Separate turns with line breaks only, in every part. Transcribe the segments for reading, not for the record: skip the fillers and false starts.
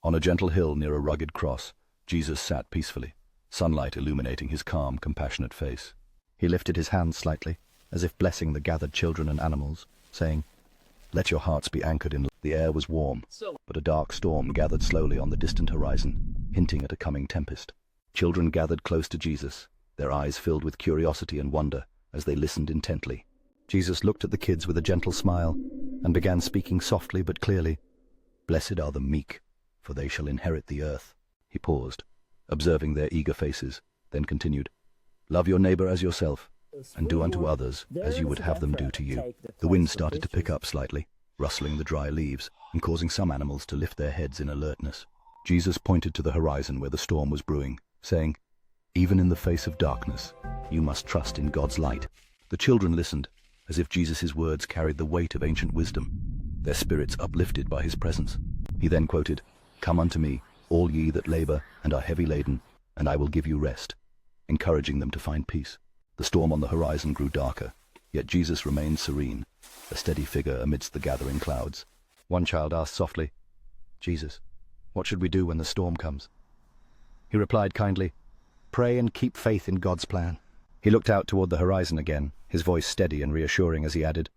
On a gentle hill near a rugged cross, Jesus sat peacefully, sunlight illuminating his calm, compassionate face. He lifted his hands slightly, as if blessing the gathered children and animals, saying, "Let your hearts be anchored in love." The air was warm, but a dark storm gathered slowly on the distant horizon, hinting at a coming tempest. Children gathered close to Jesus, their eyes filled with curiosity and wonder as they listened intently. Jesus looked at the kids with a gentle smile and began speaking softly but clearly. "Blessed are the meek, for they shall inherit the earth." He paused, observing their eager faces, then continued, "Love your neighbor as yourself, and do unto others as you would have them do to you." The wind started to pick up slightly, rustling the dry leaves and causing some animals to lift their heads in alertness. Jesus pointed to the horizon where the storm was brewing, saying, "Even in the face of darkness, you must trust in God's light." The children listened, as if Jesus' words carried the weight of ancient wisdom, their spirits uplifted by his presence. He then quoted, "Come unto me, all ye that labor and are heavy laden, and I will give you rest," encouraging them to find peace. The storm on the horizon grew darker, yet Jesus remained serene, a steady figure amidst the gathering clouds. One child asked softly, "Jesus, what should we do when the storm comes?" He replied kindly, "Pray and keep faith in God's plan." He looked out toward the horizon again, his voice steady and reassuring as he added,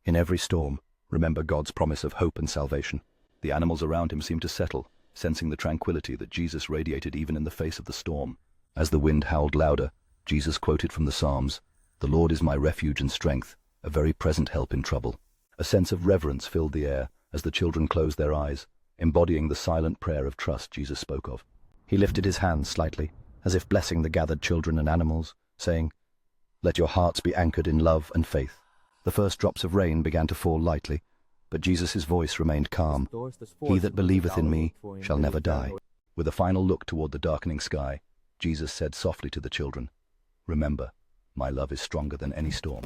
"In every storm, remember God's promise of hope and salvation." The animals around him seemed to settle, sensing the tranquility that Jesus radiated even in the face of the storm. As the wind howled louder, Jesus quoted from the Psalms, "The Lord is my refuge and strength, a very present help in trouble." A sense of reverence filled the air as the children closed their eyes, embodying the silent prayer of trust Jesus spoke of. He lifted his hands slightly, as if blessing the gathered children and animals, saying, "Let your hearts be anchored in love and faith." The first drops of rain began to fall lightly, but Jesus' voice remained calm. "He that believeth in me shall never die." With a final look toward the darkening sky, Jesus said softly to the children, "Remember, my love is stronger than any storm."